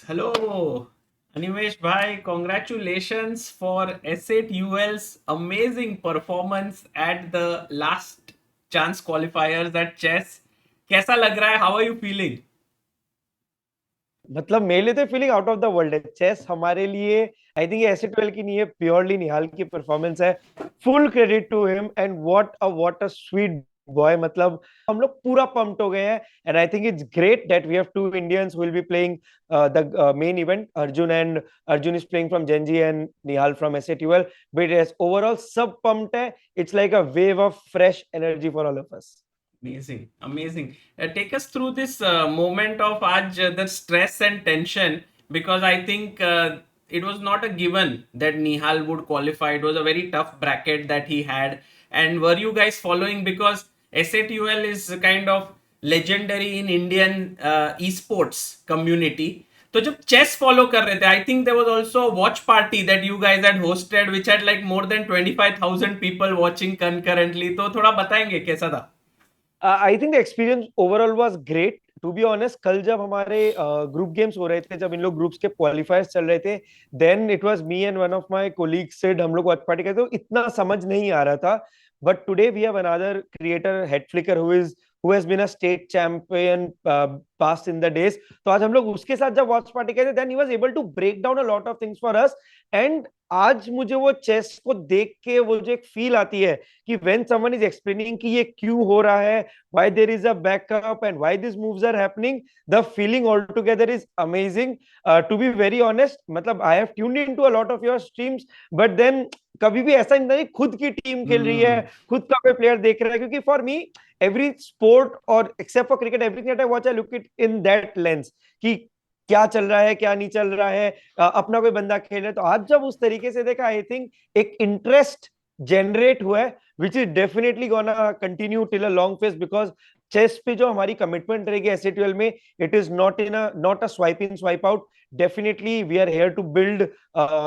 Hello, Animesh Bhai. Congratulations for S8 UL's amazing performance at the last chance qualifiers at chess. कैसा लग रहा है? How are you feeling? मतलब मेरे लिए तो feeling out of the world है। चेस हमारे लिए आई थिंक ऐसे 12 की नहीं है, प्योरली निहाल की परफॉर्मेंस है। Full credit to him and what a sweet boy. मतलब हम लोग पूरा पंप्ड हो गए हैं and I think it's great that we have two Indians will be playing the main event. Arjun is playing from GenG and Nihal from एसए12। But yes, overall सब pumped है। It's like a wave of fresh energy for all of us. Amazing, amazing. Take us through this moment of Aj, the stress and tension, because I think it was not a given that Nihal would qualify. It was a very tough bracket that he had. And were you guys following? Because SATUL is kind of legendary in Indian esports community. तो जब chess follow कर रहे थे I think there was also watch party that you guys had hosted which had like more than 25,000 people watching concurrently तो थोड़ा बताएंगे कैसा था. I think the experience overall was great. To be honest, कल जब हमारे ग्रुप गेम्स हो रहे थे, जब इन लोग ग्रुप्स के क्वालिफायर्स चल रहे थे, then it was me and one of my colleagues said हम लोग वॉच पार्टी करते, तो इतना समझ नहीं आ रहा था। But today we have another creator, head flicker, who has been a state champion past in the days. तो आज हम लोग उसके साथ जब वॉच पार्टी करते, then he was able to break down a lot of things for us. And आज मुझे वो चेस को देख के वो जो एक फील आती है कि व्हेन समवन इज एक्सप्लेनिंग कि ये क्यों हो रहा है, why there is a backup and why these moves are happening, the feeling altogether is amazing. To be very honest, मतलब I have tuned into a lot of your streams, but then कभी भी ऐसा नहीं खुद की team खेल रही है, Hmm. खुद का कोई प्लेयर देख रहा है। क्योंकि फॉर मी एवरी स्पोर्ट और except for cricket, everything that I watch I look it in that lens कि क्या चल रहा है क्या नहीं चल रहा है। अपना कोई बंदा खेल रहा है, तो आज जब उस तरीके से देखा, आई थिंक एक इंटरेस्ट जनरेट हुआ है which is definitely gonna continue till a long phase, because chess पे जो हमारी कमिटमेंट रहेगी एसए12 में, it is not a swipe in swipe out. Definitely we are here to build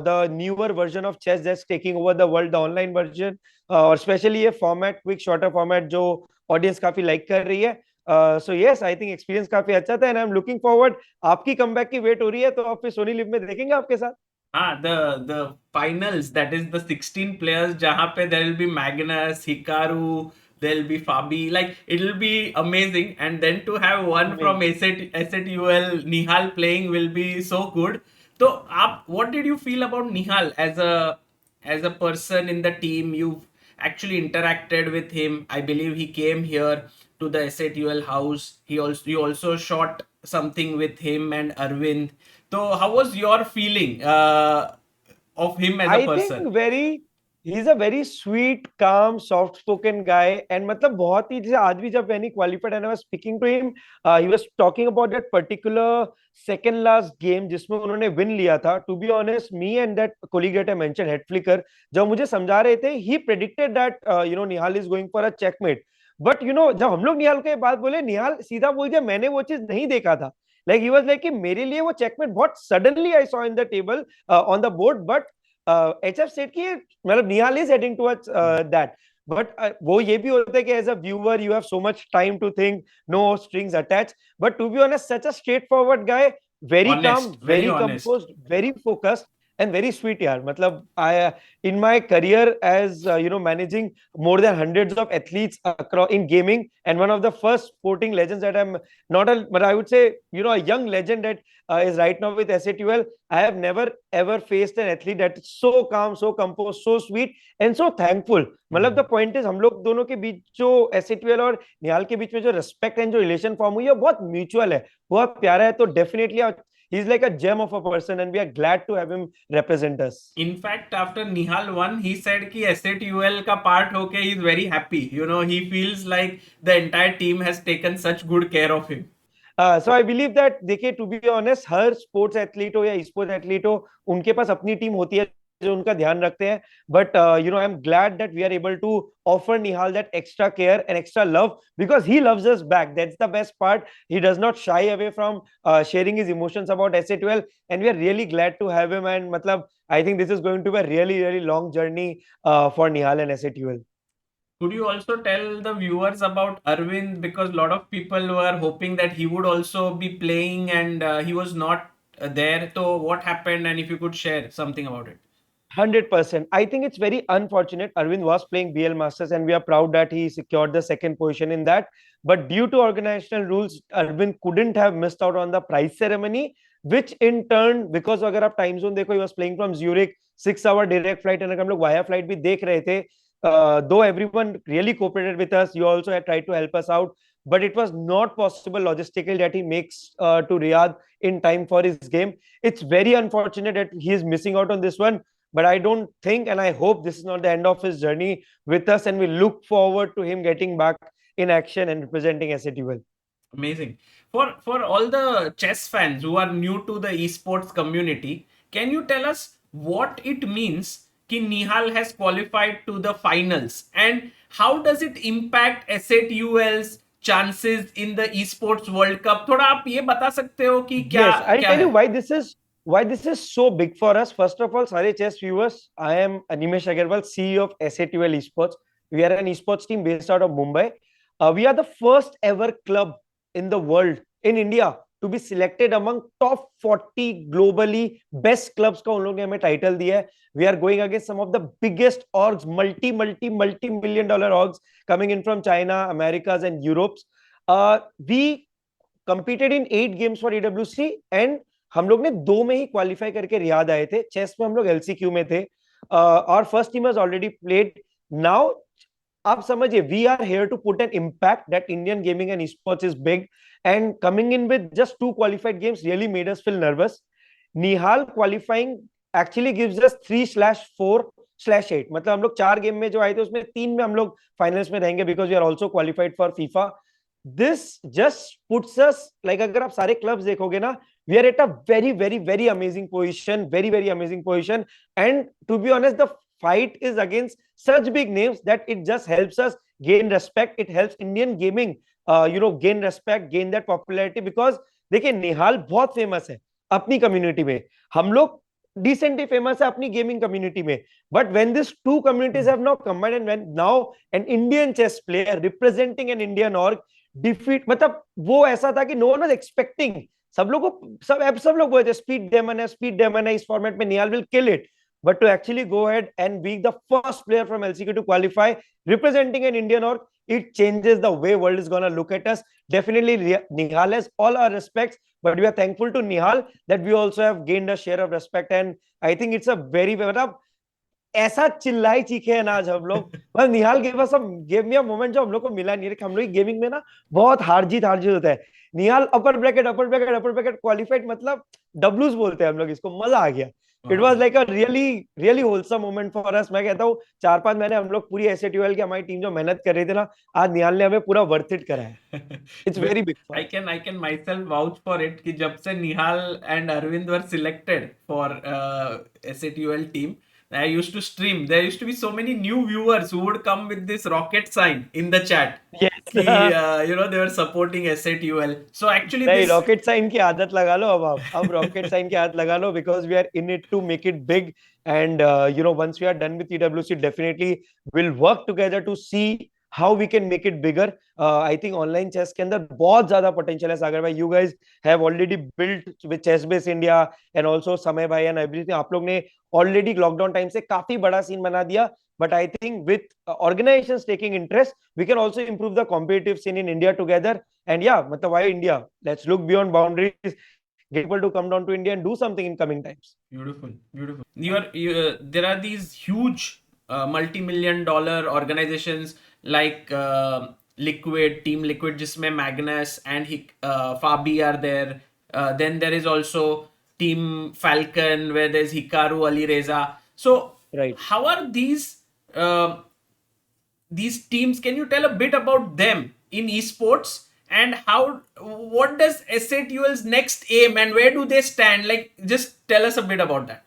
the newer version of chess that's taking over the world, the online version. और especially ये format, quick shorter format, जो audience काफी like कर रही है। So yes, I think experience काफी अच्छा था and I am looking forward. आपकी कमबैक की वेट हो रही है, तो आप फिर सोनी लिव में देखेंगे आपके साथ। The finals, that is the 16 players जहाँ पे there will be Magnus, Hikaru, there will be Fabi, like it will be amazing. And then to have one from Amazing. SATUL, Nihal playing will be so good. So आप what did you feel about Nihal as a person in the team? You've actually interacted with him. I believe he came here to the SATUL house. You also shot something with him and Arvind. So how was your feeling of him as a I think person? Very he is a very sweet calm soft spoken guy and मतलब बहुत ही, जैसे आज भी जब मैंने qualified and I was speaking to him, he was talking about that particular second last game जिसमें उन्होंने विन लिया था। To be honest, me and that colleague that I mention, head flicker, जब मुझे समझा रहे थे, he predicted that Nihal is going for a checkmate. But जब हम लोग निहाल के बात बोले, निहाल सीधा बोल दिया मैंने वो चीज नहीं देखा था। लाइक ही वाज लाइक कि मेरे लिए वो चेकमेट बहुत suddenly I saw in the table on the board. But HF set की मतलब Nihal is heading towards that. But वो ये भी होता है कि as a viewer you have so much time to think, no strings attach. But to be honest, such a straight forward guy, very calm, Honest, very very honest. Composed, very focused and very sweet यार। मतलब I in my career as managing more than hundreds of athletes across in gaming, and one of the first sporting legends that I'm not a, but I would say, a young legend that is right now with SATUL. I have never ever faced an athlete that is so calm, so composed, so sweet and so thankful. मतलब the point is, हम लोग दोनों के बीच जो एसएटीएल और निहाल के बीच में जो रिस्पेक्ट एंड जो रिलेशन फॉर्म हुई है, बहुत म्यूचुअल है, बहुत प्यारा है। तो definitely he is like a gem of a person and we are glad to have him represent us. In fact, after Nihal won, he said कि SATUL का part होके he is very happy. You know, he feels like the entire team has taken such good care of him. So I believe that, देखिए to be honest, हर sports athlete हो या sports athlete हो, उनके पास अपनी team होती है जो उनका ध्यान रखते हैं। But I am glad that we are able to offer Nihal that extra care and extra love, because he loves us back. That's the best part. He does not shy away from sharing his emotions about SATUL, and we are really glad to have him. And मतलब I think this is going to be a really really long journey for Nihal and SATUL. Could you also tell the viewers about Arvind, because a lot of people were hoping that he would also be playing and he was not there. So what happened, and if you could share something about it. 100%. I think it's very unfortunate. Arvind was playing BL Masters, and we are proud that he secured the second position in that. But due to organizational rules, Arvind couldn't have missed out on the prize ceremony, which in turn, because अगर आप time zone देखो, he was playing from Zurich, 6 hour direct flight, and हम लोग via flight भी देख रहे थे. Though everyone really cooperated with us, you also had tried to help us out, but it was not possible logistical that he makes to Riyadh in time for his game. It's very unfortunate that he is missing out on this one, but I don't think, and I hope this is not the end of his journey with us, and we look forward to him getting back in action and representing SAT well. Amazing. For all the chess fans who are new to the esports community, can you tell us what it means कि Nihal has qualified to the finals, and how does it impact SATUL's chances in the esports World Cup? थोड़ा आप ये बता सकते हो कि क्या Yes, I'll क्या tell you है? why this is so big for us. First of all, Sare chess viewers, I am Animesh Agarwal, CEO of SATUL Esports. We are an esports team based out of Mumbai. We are the first ever club in the world, in India, to be selected among top 40 globally best clubs का उन लोगों ने हमें title दिया है. We are going against some of the biggest orgs, multi-million dollar orgs coming in from China, Americas, and Europes. We competed in 8 games for EWC, and हम लोग ने 2 में ही क्वालिफाई करके रियाद आए थे. चेस में हम लोग LCQ में थे. Our first team has already played. Now आप समझिए, we are here to put an impact that Indian gaming and esports is big, and coming in with just 2 qualified games really made us feel nervous. Nihal qualifying actually gives us 3/4/8. मतलब हम लोग 4 game में जो आए थे उसमें 3 में हम लोग फाइनल्स में रहेंगे, because we are also qualified for FIFA. This just puts us, like, अगर आप सारे क्लब्स देखोगे ना, we are at a very amazing position, very amazing position. And to be honest, the fight is against such big names that it just helps us gain respect. It helps Indian gaming gain respect, gain that popularity, because देखिए निहाल बहुत famous है अपनी community में, हम लोग decently famous है अपनी gaming community में. But when these two communities have now combined, and when now an Indian chess player representing an Indian org defeat, मतलब वो ऐसा था कि no one was expecting. सब लोग को सब लोग बोलते स्पीड डेमन है इस फॉर्मेट में, Nihal will kill it. But to actually go ahead and be the first player from LCQ to qualify representing an Indian org, it changes the way world is going to look at us. Definitely Nihal has all our respects, but we are thankful to Nihal that we also have gained a share of respect. And I think it's a very, मतलब ऐसा चिल्लाई चीखे हैं ना आज हम लोग, मतलब निहाल गेव मी अ मोमेंट जो हम लोग को मिला नहीं है. हम लोग गेमिंग में ना बहुत हार जीत होता है. निहाल अपर ब्रैकेट क्वालिफाइड, मतलब डब्ल्यूज बोलते हैं हम लोग इसको. मजा आ गया. It was like a really wholesome moment for us. मैं कहता हूँ 4-5 महीने हम लोग पूरी SATUL की हमारी टीम जो मेहनत कर रही थी ना, आज निहाल ने हमें पूरा वर्थ इट करा है. It's very big for I can myself vouch for it कि जब से निहाल and Arvind were selected for SATUL team, I used to stream. There used to be so many new viewers who would come with this rocket sign in the chat. Yes. कि they were supporting SATUL. So actually नहीं, this rocket sign की आदत लगा लो अब rocket sign की आदत लगा लो, because we are in it to make it big. And once we are done with EWC, definitely we'll work together to see how we can make it bigger. I think online chess के अंदर बहुत ज्यादा potential है. सागर भाई, you guys have already built with ChessBase India, and also Samay भाई and everything. आप लोग ने ऑलरेडी लॉकडाउन टाइम से काफी बड़ा सीन बना दिया. But I think with organizations taking interest, we can also improve the competitive scene in India together. And yeah, why India? Let's look beyond boundaries. Get people to come down to India and do something in coming times. beautiful. There are these huge multi-million dollar organizations like Liquid, Team Liquid, जिसमें Magnus and Fabi are there. Then there is also Team Falcon, where there's Hikaru, Ali Reza. So Right. how are these teams? Can you tell a bit about them in esports, and what does SATUL's next aim, and where do they stand? Like, just tell us a bit about that.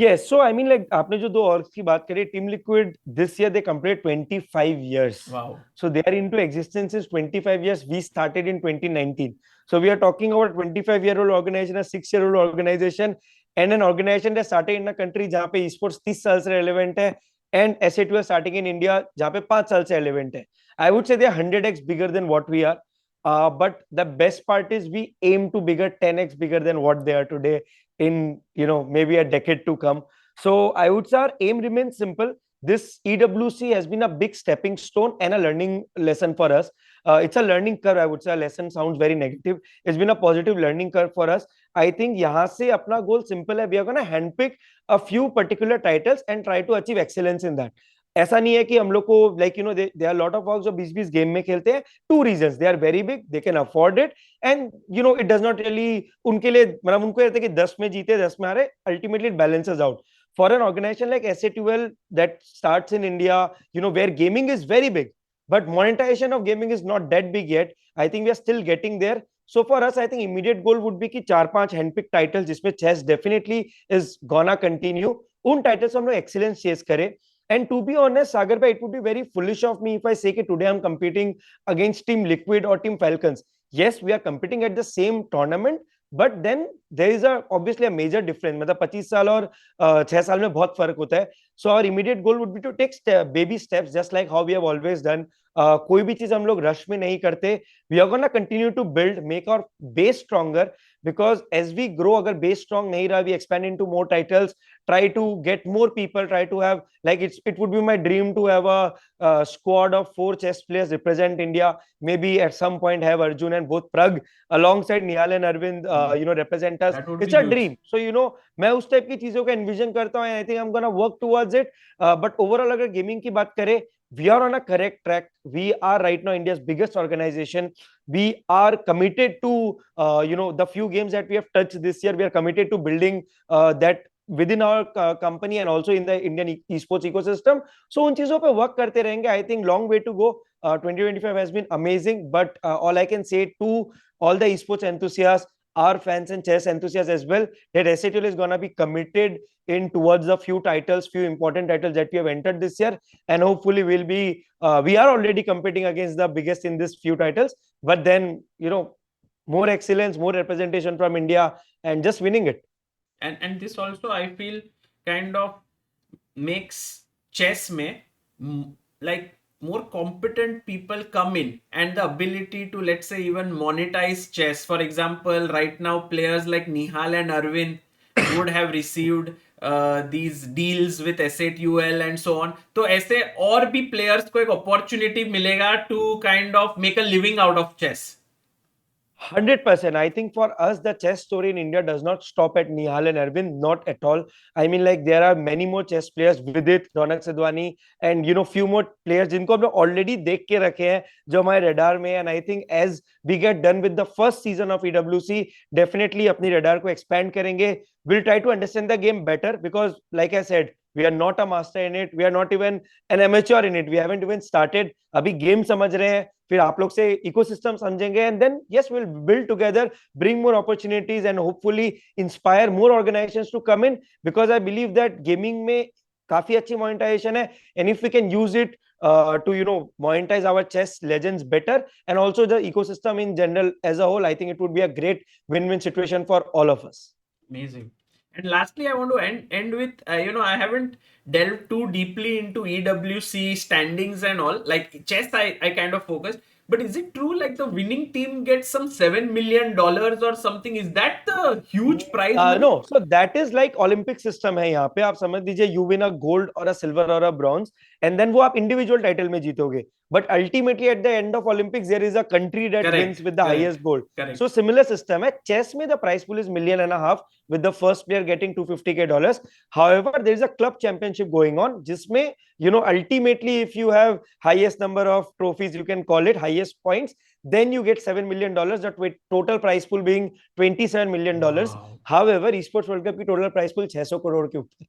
Yes, so I mean, like, आपने जो दो orgs की बात करी, Team Liquid, this year they complete 25 years. Wow. So they are into existence since 25 years. We started in 2019. So we are talking about 25-year-old organization, a 6-year-old organization, and an organization that started in a country जहाँ पे esports 30 साल से relevant है, and SATUL starting in India जहाँ पे 5 साल से relevant है. I would say they are 100x bigger than what we are. But the best part is we aim to bigger 10x bigger than what they are today in maybe a decade to come. So I would say our aim remains simple. This EWC has been a big stepping stone and a learning lesson for us. It's a learning curve. I would say a lesson sounds very negative. It's been a positive learning curve for us. I think यहाँ से अपना goal simple है. We are gonna handpick a few particular titles and try to achieve excellence in that. ऐसा नहीं है कि हम लोग को like they are lot of work जो 20-20 गेम में खेलते हैं. Two reasons, they are very big, they can afford it, and it does not really उनके लिए, मतलब उनको रहता है कि 10 में जीते 10 में हारे. Ultimately it balances out. For an organization like SA12 that starts in India, where gaming is very big, but monetization of gaming is not that big yet. I think we are still getting there. So for us, I think immediate goal would be कि 4-5 handpicked titles जिसमें chess definitely is gonna continue. उन titles हम लोग excellence chase करें. And to be honest, Sagar bhai, it would be very foolish of me if I say that today I'm competing against Team Liquid or Team Falcons. Yes, we are competing at the same tournament, but then there is obviously a major difference. मतलब 25 साल और 6 साल में बहुत फर्क होता है. So our immediate goal would be to take baby steps, just like how we have always done. कोई भी चीज हम लोग रश में नहीं करते. We are gonna continue to build, make our base stronger, because as we grow, अगर base strong नहीं रहा, we expand into more titles, try to get more people, try to have, like, it would be my dream to have a squad of 4 chess players represent India. Maybe at some point have Arjun and both Prag alongside Nihal and Arvind, represent us. It's a dream. So मैं उस type की चीजों का envision करता हूँ. I think I am gonna work towards it. But overall अगर gaming की बात करें, we are on a correct track. We are right now India's biggest organization. We are committed to the few games that we have touched this year. We are committed to building that within our company and also in the Indian esports ecosystem. So उन चीजों पे work करते रहेंगे. I think long way to go. 2025 has been amazing, but all I can say to all the esports enthusiasts, our fans and chess enthusiasts as well, that SATL is gonna be committed in towards the few titles, few important titles that we have entered this year, and hopefully we'll be we are already competing against the biggest in this few titles, but then more excellence, more representation from India, and just winning it. And this also I feel kind of makes chess में like more competent people come in, and the ability to, let's say, even monetize chess. For example, right now players like Nihal and Arvind would have received these deals with SA12 and so on. तो ऐसे और भी players को एक opportunity मिलेगा to kind of make a living out of chess. 100%. I think for us, the chess story in India does not stop at Nihal and Arvind, not at all. I mean, like, there are many more chess players, Vidit, Ronak Sidhwani, and few more players जिनको हम लोग already देख के रखे हैं, जो हमारे radar में. And I think as we get done with the first season of EWC, definitely अपनी radar को expand करेंगे. We'll try to understand the game better, because like I said, we are not a master in it. We are not even an amateur in it. We haven't even started. अभी game समझ रहे हैं, फिर आप लोग से ecosystem समझेंगे, and then yes will build together, bring more opportunities, and hopefully inspire more organisations to come in, because I believe that gaming में काफी अच्छी मोनेटाइजेशन है, and if we can use it to monetize our chess legends better, and also the ecosystem in general as a whole, I think it would be a great win-win situation for all of us. Amazing. And lastly, I want to end with I haven't delved too deeply into EWC standings and all. Like chess, I kind of focused. But is it true like the winning team gets some $7 million or something? Is that the huge prize? No, so that is like Olympic system है यहाँ पे. आप समझ लीजिए you win a gold or a silver or a bronze, and then वो आप individual title में जीतोगे. But ultimately at the end of Olympics there is a country that wins with the highest gold. So similar system है. Chess में the prize pool is $1.5 million, with the first player getting $250K. However, there is a club championship going on, जिसमें ultimately if you have highest number of trophies, you can call it highest points, then you get $7 million. That total prize pool being $27 million. Wow. However, esports World Cup की total prize pool 600 crore के ऊपर.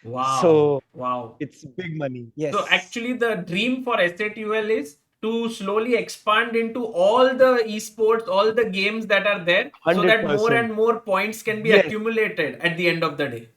Wow. So wow, it's big money. Yes. So actually the dream for SATUL is to slowly expand into all the esports, all the games that are there, 100%. So that more and more points can be accumulated at the end of the day.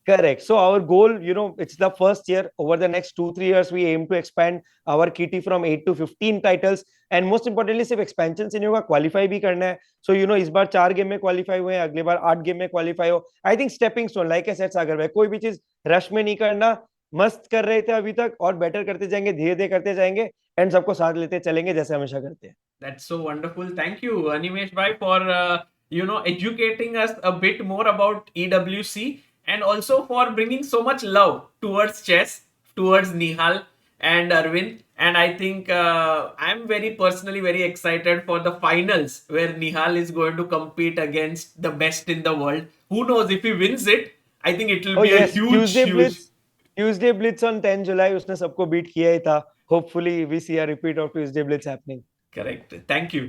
Correct. So our goal, it's the first year. Over the next 2-3 years, we aim to expand our kitty from 8 to 15 titles. And most importantly, सिर्फ expansion से नहीं होगा, qualify भी करना है. So इस बार 4 game में qualify हुए हैं, अगली बार 8 गेम में qualify हो. I think stepping stone, like I said, सागर भाई, कोई भी चीज rush में नहीं करना. मस्त कर रहे थे अभी तक, और better करते जाएंगे, धीरे धीरे करते जाएंगे. एंड सबको साथ लेते चलेंगे जैसे हमेशा करते हैं. That's so wonderful. Thank you, Animesh bhai, for educating us a bit more about EWC, and also for bringing so much love towards chess, towards Nihal and Arvind. And I think I'm very personally very excited for the finals where Nihal is going to compete against the best in the world. Who knows if he wins it? I think it will Oh be a yes, huge, huge. Tuesday Blitz on 10 July उसने सबको beat किया ही था. Hopefully we see a repeat of Tuesday Blitz happening. Correct. Thank you.